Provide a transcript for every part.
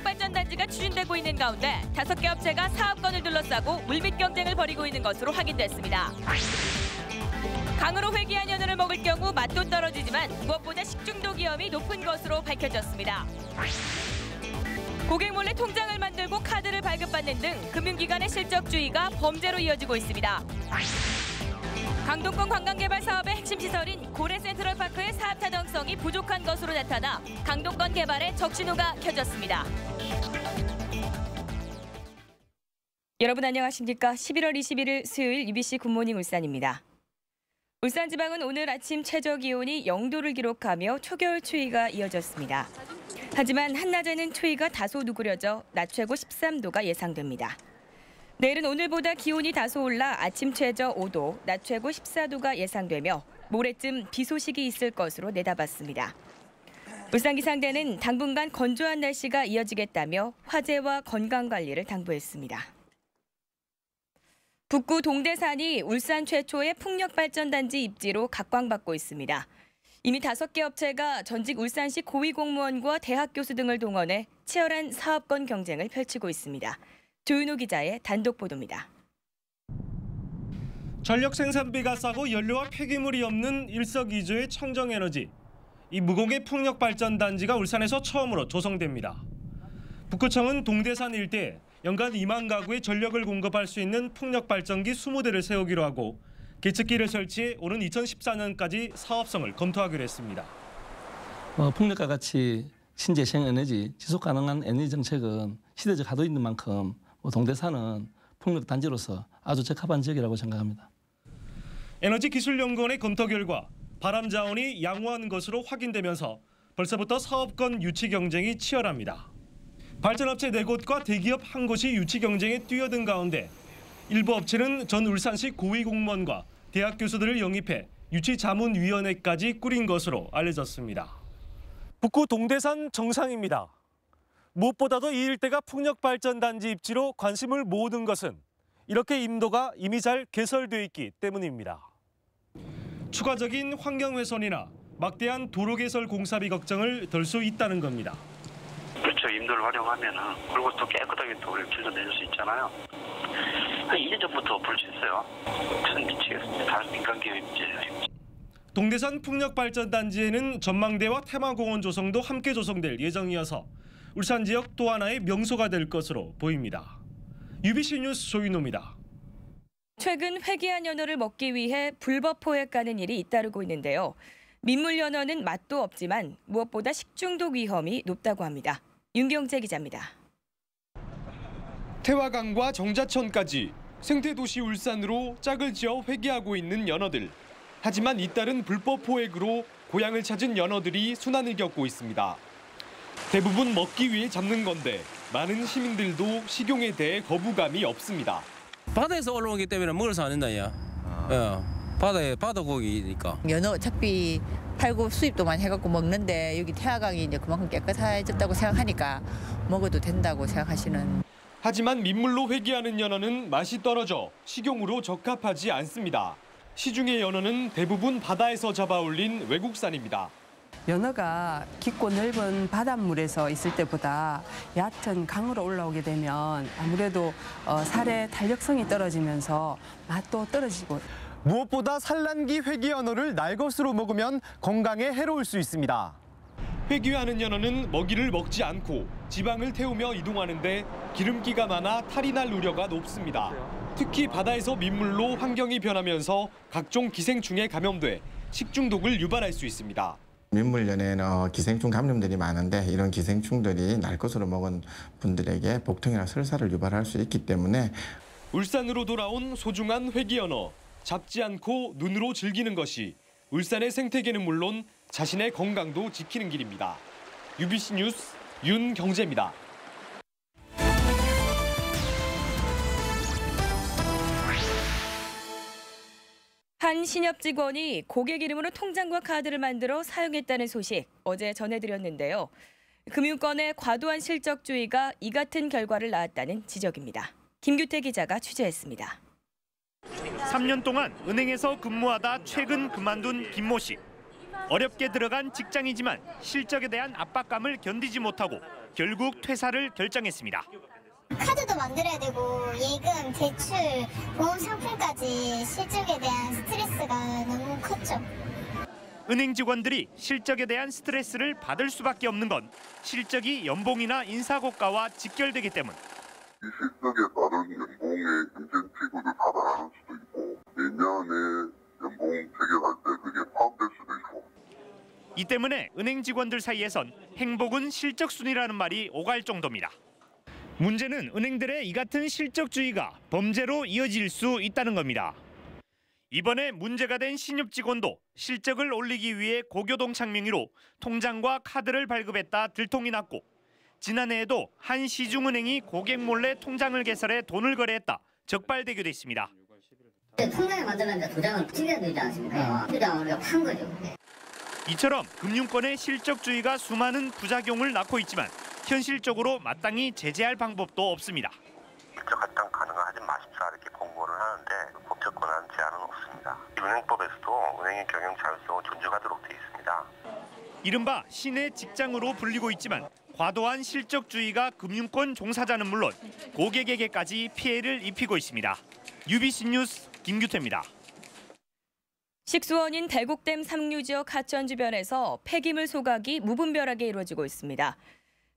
풍력발전단지가 추진되고 있는 가운데 5개 업체가 사업권을 둘러싸고 물밑 경쟁을 벌이고 있는 것으로 확인됐습니다. 강으로 회귀한 연어를 먹을 경우 맛도 떨어지지만 무엇보다 식중독 위험이 높은 것으로 밝혀졌습니다. 고객 몰래 통장을 만들고 카드를 발급받는 등 금융기관의 실적주의가 범죄로 이어지고 있습니다. 강동권 관광개발 사업의 핵심 시설인 고래 센트럴파크의 사업 타당성이 부족한 것으로 나타나 강동권 개발에 적신호가 켜졌습니다. 여러분 안녕하십니까? 11월 21일 수요일 UBC 굿모닝 울산입니다. 울산지방은 오늘 아침 최저기온이 0도를 기록하며 초겨울 추위가 이어졌습니다. 하지만 한낮에는 추위가 다소 누그러져 낮 최고 13도가 예상됩니다. 내일은 오늘보다 기온이 다소 올라 아침 최저 5도, 낮 최고 14도가 예상되며 모레쯤 비 소식이 있을 것으로 내다봤습니다. 울산기상대는 당분간 건조한 날씨가 이어지겠다며 화재와 건강관리를 당부했습니다. 북구 동대산이 울산 최초의 풍력발전단지 입지로 각광받고 있습니다. 이미 5개 업체가 전직 울산시 고위공무원과 대학 교수 등을 동원해 치열한 사업권 경쟁을 펼치고 있습니다. 조윤호 기자의 단독 보도입니다. 전력 생산비가 싸고 연료와 폐기물이 없는 일석이조의 청정에너지. 이 무공해 풍력발전단지가 울산에서 처음으로 조성됩니다. 북구청은 동대산 일대에 연간 2만 가구의 전력을 공급할 수 있는 풍력발전기 20대를 세우기로 하고 계측기를 설치해 오는 2014년까지 사업성을 검토하기로 했습니다. 풍력과 같이 신재생 에너지, 지속 가능한 에너지 정책은 시대적 하도 있는 만큼 동대산은 풍력 단지로서 아주 적합한 지역이라고 생각합니다. 에너지기술연구원의 검토 결과 바람 자원이 양호한 것으로 확인되면서 벌써부터 사업권 유치 경쟁이 치열합니다. 발전업체 4곳과 대기업 1곳이 유치 경쟁에 뛰어든 가운데 일부 업체는 전 울산시 고위공무원과 대학 교수들을 영입해 유치자문위원회까지 꾸린 것으로 알려졌습니다. 북구 동대산 정상입니다. 무엇보다도 이 일대가 풍력발전단지 입지로 관심을 모으는 것은 이렇게 임도가 이미 잘 개설돼 있기 때문입니다. 추가적인 환경훼손이나 막대한 도로 개설 공사비 걱정을 덜 수 있다는 겁니다. 그렇죠. 임도를 활용하면은 그리고 또 깨끗하게 또 우리 길도 내줄 수 있잖아요. 한 2년 전부터 볼 수 있어요. 저는 미치겠습니다. 다른 민간 기업이 문제예요. 동대산 풍력발전단지에는 전망대와 테마공원 조성도 함께 조성될 예정이어서 울산 지역 또 하나의 명소가 될 것으로 보입니다. UBC 뉴스 조윤호입니다. 최근 회귀한 연어를 먹기 위해 불법 포획 가는 일이 잇따르고 있는데요. 민물 연어는 맛도 없지만 무엇보다 식중독 위험이 높다고 합니다. 윤경재 기자입니다. 태화강과 정자천까지 생태도시 울산으로 짝을 지어 회귀하고 있는 연어들. 하지만 잇따른 불법 포획으로 고향을 찾은 연어들이 순환을 겪고 있습니다. 대부분 먹기 위해 잡는 건데 많은 시민들도 식용에 대해 거부감이 없습니다. 바다에서 올라오기 때문에 먹어서 안 된다, 야. 바다 고기니까. 연어 어차피 팔고 수입도 많이 해갖고 먹는데 여기 태화강이 이제 그만큼 깨끗해졌다고 생각하니까 먹어도 된다고 생각하시는. 하지만 민물로 회귀하는 연어는 맛이 떨어져 식용으로 적합하지 않습니다. 시중의 연어는 대부분 바다에서 잡아올린 외국산입니다. 연어가 깊고 넓은 바닷물에서 있을 때보다 얕은 강으로 올라오게 되면 아무래도 살의 탄력성이 떨어지면서 맛도 떨어지고. 무엇보다 산란기 회귀 연어를 날것으로 먹으면 건강에 해로울 수 있습니다. 회귀하는 연어는 먹이를 먹지 않고 지방을 태우며 이동하는데 기름기가 많아 탈이 날 우려가 높습니다. 특히 바다에서 민물로 환경이 변하면서 각종 기생충에 감염돼 식중독을 유발할 수 있습니다. 민물연에는 기생충 감염들이 많은데 이런 기생충들이 날 것으로 먹은 분들에게 복통이나 설사를 유발할 수 있기 때문에 울산으로 돌아온 소중한 회귀연어. 잡지 않고 눈으로 즐기는 것이 울산의 생태계는 물론 자신의 건강도 지키는 길입니다. UBC 뉴스 윤경재입니다. 한 신협 직원이 고객 이름으로 통장과 카드를 만들어 사용했다는 소식 어제 전해드렸는데요. 금융권의 과도한 실적주의가 이 같은 결과를 낳았다는 지적입니다. 김규태 기자가 취재했습니다. 3년 동안 은행에서 근무하다 최근 그만둔 김모 씨. 어렵게 들어간 직장이지만 실적에 대한 압박감을 견디지 못하고 결국 퇴사를 결정했습니다. 카드도 만들어야 되고 예금, 대출, 보험 상품까지 실적에 대한 스트레스가 너무 컸죠. 은행 직원들이 실적에 대한 스트레스를 받을 수밖에 없는 건 실적이 연봉이나 인사고가와 직결되기 때문. 이 실적에 따른 연봉의 인센 피부를 받아가는 수도 있고 내년에 연봉 재결할 때 그게 파악될 수도 있고. 이 때문에 은행 직원들 사이에선 행복은 실적순이라는 말이 오갈 정도입니다. 문제는 은행들의 이 같은 실적주의가 범죄로 이어질 수 있다는 겁니다. 이번에 문제가 된 신입 직원도 실적을 올리기 위해 고교동창 명의로 통장과 카드를 발급했다 들통이 났고, 지난해에도 한 시중은행이 고객 몰래 통장을 개설해 돈을 거래했다 적발되기도 했습니다. 통장을 만들면 도장을 찍어야 되지 않습니까? 도장을 우리가 판 거죠. 이처럼 금융권의 실적주의가 수많은 부작용을 낳고 있지만 현실적으로 마땅히 제재할 방법도 없습니다. 실적 할당 가능하지 마십시오 이렇게 공고를 하는데 법적 권한 제한은 없습니다. 은행법에서도 은행의 경영 자율성을 존중하도록 되어 있습니다. 이른바 신의 직장으로 불리고 있지만 과도한 실적주의가 금융권 종사자는 물론 고객에게까지 피해를 입히고 있습니다. UBC 뉴스 김규태입니다. 식수원인 대곡댐 상류 지역 하천 주변에서 폐기물 소각이 무분별하게 이루어지고 있습니다.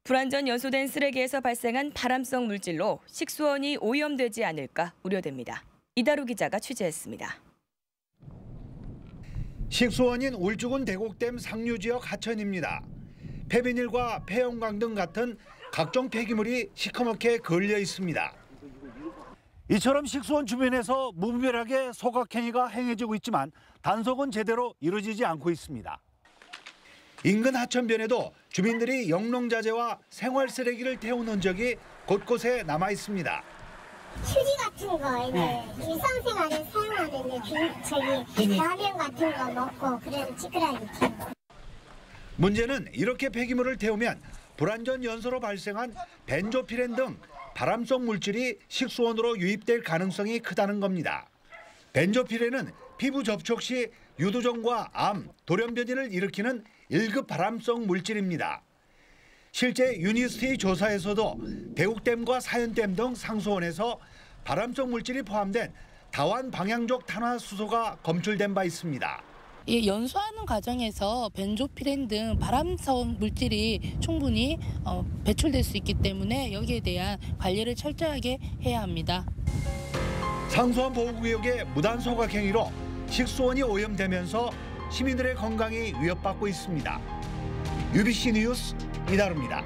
불완전 연소된 쓰레기에서 발생한 발암성 물질로 식수원이 오염되지 않을까 우려됩니다. 이다루 기자가 취재했습니다. 식수원인 울주군 대곡댐 상류 지역 하천입니다. 폐비닐과 폐형광 등 같은 각종 폐기물이 시커멓게 걸려 있습니다. 이처럼 식수원 주변에서 무분별하게 소각 행위가 행해지고 있지만 단속은 제대로 이루어지지 않고 있습니다. 인근 하천변에도 주민들이 영농자재와 생활 쓰레기를 태운 흔적이 곳곳에 남아 있습니다. 휴지 같은 거 이제 일상생활에 사용하는 라면 같은 거 먹고 그래서 찌그러지죠. 문제는 이렇게 폐기물을 태우면 불완전 연소로 발생한 벤조피렌 등 발암성 물질이 식수원으로 유입될 가능성이 크다는 겁니다. 벤조피렌은 피부 접촉 시 유두종과 암, 돌연변이를 일으키는 1급 발암성 물질입니다. 실제 유니스트의 조사에서도 대곡댐과 사연댐 등 상수원에서 발암성 물질이 포함된 다환 방향족 탄화수소가 검출된 바 있습니다. 연소하는 과정에서 벤조피렌 등 발암성 물질이 충분히 배출될 수 있기 때문에 여기에 대한 관리를 철저하게 해야 합니다. 상수원 보호구역의 무단 소각 행위로 식수원이 오염되면서 시민들의 건강이 위협받고 있습니다. UBC 뉴스 이다루입니다.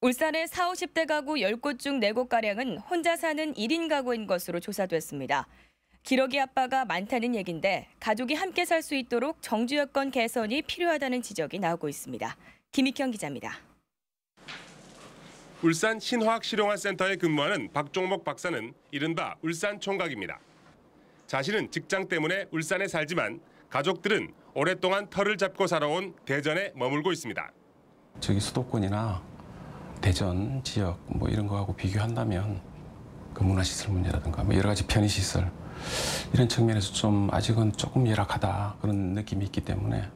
울산의 40, 50대 가구 10곳 중 4곳가량은 혼자 사는 1인 가구인 것으로 조사됐습니다. 기러기 아빠가 많다는 얘긴데 가족이 함께 살 수 있도록 정주 여건 개선이 필요하다는 지적이 나오고 있습니다. 김익현 기자입니다. 울산 신화학실용화센터에 근무하는 박종목 박사는 이른바 울산 총각입니다. 자신은 직장 때문에 울산에 살지만 가족들은 오랫동안 터를 잡고 살아온 대전에 머물고 있습니다. 저기 수도권이나 대전 지역 뭐 이런 거하고 비교한다면 그 문화시설 문제라든가 뭐 여러 가지 편의시설 이런 측면에서 좀 아직은 조금 열악하다 그런 느낌이 있기 때문에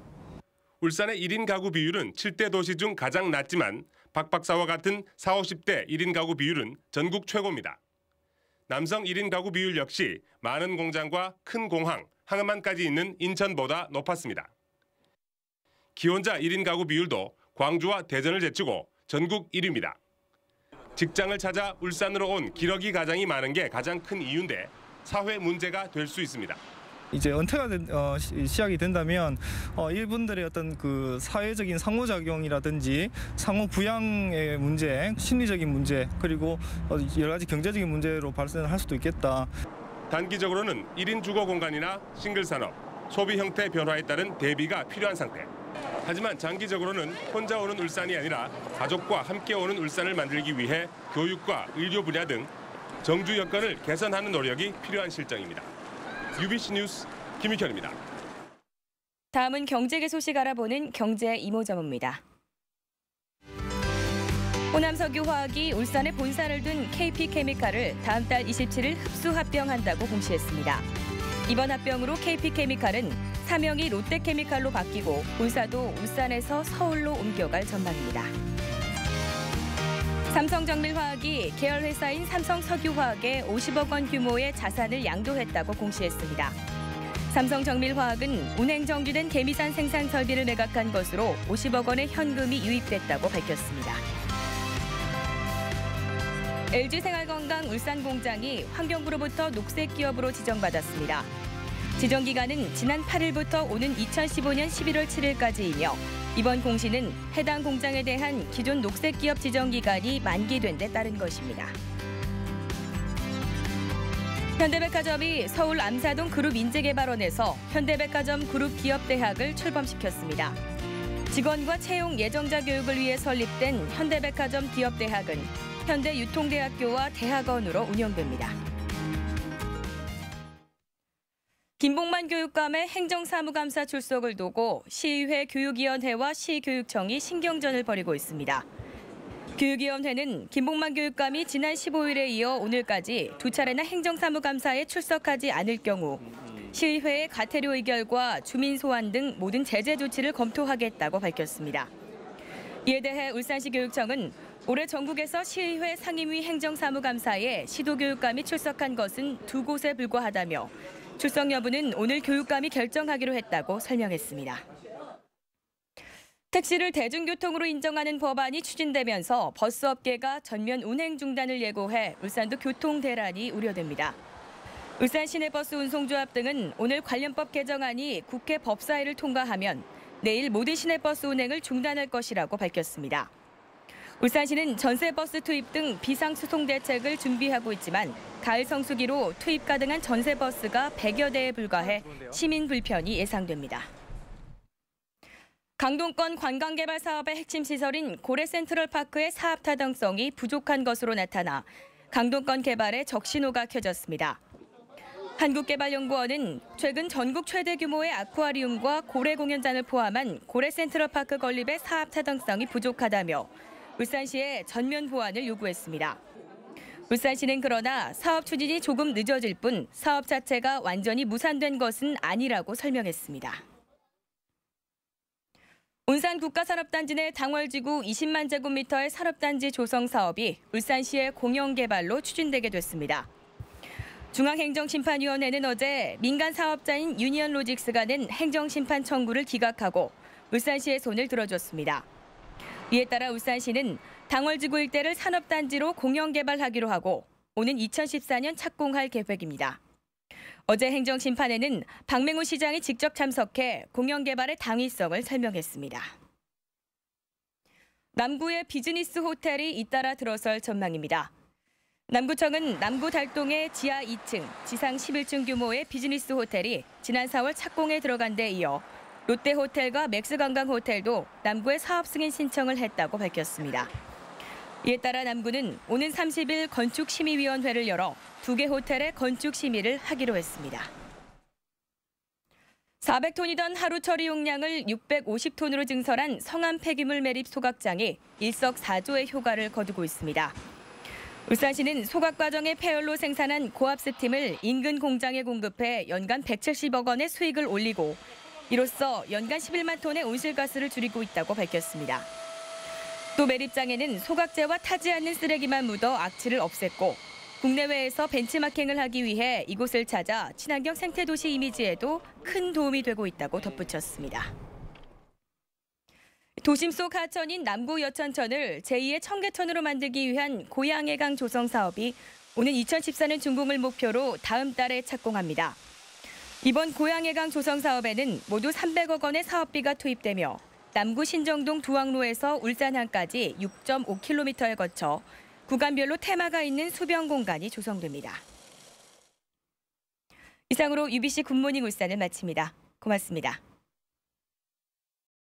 울산의 1인 가구 비율은 7대 도시 중 가장 낮지만 박 박사와 같은 40, 50대 1인 가구 비율은 전국 최고입니다. 남성 1인 가구 비율 역시 많은 공장과 큰 공항, 항만까지 있는 인천보다 높았습니다. 기혼자 1인 가구 비율도 광주와 대전을 제치고 전국 1위입니다. 직장을 찾아 울산으로 온 기러기 가장이 많은 게 가장 큰 이유인데 사회 문제가 될 수 있습니다. 이제 은퇴가 시작이 된다면 이분들의 어떤 그 사회적인 상호작용이라든지 상호 부양의 문제, 심리적인 문제 그리고 여러 가지 경제적인 문제로 발생할 수도 있겠다. 단기적으로는 1인 주거 공간이나 싱글 산업, 소비 형태 변화에 따른 대비가 필요한 상태. 하지만 장기적으로는 혼자 오는 울산이 아니라 가족과 함께 오는 울산을 만들기 위해 교육과 의료 분야 등 정주 여건을 개선하는 노력이 필요한 실정입니다. UBC 뉴스 김익현입니다. 다음은 경제계 소식 알아보는 경제 이모저모입니다. 호남석유화학이 울산에 본사를 둔 KP케미칼을 다음 달 27일 흡수 합병한다고 공시했습니다. 이번 합병으로 KP케미칼은 사명이 롯데케미칼로 바뀌고 본사도 울산에서 서울로 옮겨갈 전망입니다. 삼성정밀화학이 계열회사인 삼성석유화학에 50억 원 규모의 자산을 양도했다고 공시했습니다. 삼성정밀화학은 운행 정지된 개미산 생산 설비를 매각한 것으로 50억 원의 현금이 유입됐다고 밝혔습니다. LG생활건강 울산공장이 환경부로부터 녹색기업으로 지정받았습니다. 지정기간은 지난 8일부터 오는 2015년 11월 7일까지이며 이번 공시는 해당 공장에 대한 기존 녹색기업 지정기간이 만기된 데 따른 것입니다. 현대백화점이 서울 암사동 그룹인재개발원에서 현대백화점 그룹기업대학을 출범시켰습니다. 직원과 채용 예정자 교육을 위해 설립된 현대백화점 기업대학은 현대유통대학교와 대학원으로 운영됩니다. 김봉만 교육감의 행정사무감사 출석을 두고 시의회 교육위원회와 시교육청이 신경전을 벌이고 있습니다. 교육위원회는 김봉만 교육감이 지난 15일에 이어 오늘까지 두 차례나 행정사무감사에 출석하지 않을 경우 시의회의 과태료 의결과 주민 소환 등 모든 제재 조치를 검토하겠다고 밝혔습니다. 이에 대해 울산시 교육청은 올해 전국에서 시의회 상임위 행정사무감사에 시도교육감이 출석한 것은 2곳에 불과하다며 출석 여부는 오늘 교육감이 결정하기로 했다고 설명했습니다. 택시를 대중교통으로 인정하는 법안이 추진되면서 버스업계가 전면 운행 중단을 예고해 울산도 교통 대란이 우려됩니다. 울산 시내버스 운송조합 등은 오늘 관련법 개정안이 국회 법사위를 통과하면 내일 모든 시내버스 운행을 중단할 것이라고 밝혔습니다. 울산시는 전세버스 투입 등 비상수송 대책을 준비하고 있지만 가을 성수기로 투입 가능한 전세버스가 100여 대에 불과해 시민 불편이 예상됩니다. 강동권 관광개발 사업의 핵심 시설인 고래 센트럴파크의 사업 타당성이 부족한 것으로 나타나 강동권 개발에 적신호가 켜졌습니다. 한국개발연구원은 최근 전국 최대 규모의 아쿠아리움과 고래 공연장을 포함한 고래 센트럴파크 건립의 사업 타당성이 부족하다며 울산시에 전면 보완을 요구했습니다. 울산시는 그러나 사업 추진이 조금 늦어질 뿐 사업 자체가 완전히 무산된 것은 아니라고 설명했습니다. 운산 국가산업단지 내 당월지구 20만 제곱미터의 산업단지 조성 사업이 울산시의 공영개발로 추진되게 됐습니다. 중앙행정심판위원회는 어제 민간 사업자인 유니언로직스가 낸 행정심판 청구를 기각하고 울산시의 손을 들어줬습니다. 이에 따라 울산시는 당월지구 일대를 산업단지로 공영개발하기로 하고 오는 2014년 착공할 계획입니다. 어제 행정심판에는 박맹우 시장이 직접 참석해 공영개발의 당위성을 설명했습니다. 남구의 비즈니스 호텔이 잇따라 들어설 전망입니다. 남구청은 남구 달동의 지하 2층, 지상 11층 규모의 비즈니스 호텔이 지난 4월 착공에 들어간 데 이어 롯데호텔과 맥스관광호텔도 남구에 사업 승인 신청을 했다고 밝혔습니다. 이에 따라 남구는 오는 30일 건축심의위원회를 열어 2개 호텔의 건축 심의를 하기로 했습니다. 400톤이던 하루 처리 용량을 650톤으로 증설한 성암 폐기물 매립 소각장이 일석사조의 효과를 거두고 있습니다. 울산시는 소각 과정의 폐열로 생산한 고압 스팀을 인근 공장에 공급해 연간 170억 원의 수익을 올리고 이로써 연간 11만 톤의 온실가스를 줄이고 있다고 밝혔습니다. 또 매립장에는 소각재와 타지 않는 쓰레기만 묻어 악취를 없앴고 국내외에서 벤치마킹을 하기 위해 이곳을 찾아 친환경 생태도시 이미지에도 큰 도움이 되고 있다고 덧붙였습니다. 도심 속 하천인 남구 여천천을 제2의 청계천으로 만들기 위한 고양해강 조성 사업이 오는 2014년 준공을 목표로 다음 달에 착공합니다. 이번 고양해강 조성 사업에는 모두 300억 원의 사업비가 투입되며 남구 신정동 두왕로에서 울산항까지 6.5km에 거쳐 구간별로 테마가 있는 수변 공간이 조성됩니다. 이상으로 UBC 굿모닝 울산을 마칩니다. 고맙습니다.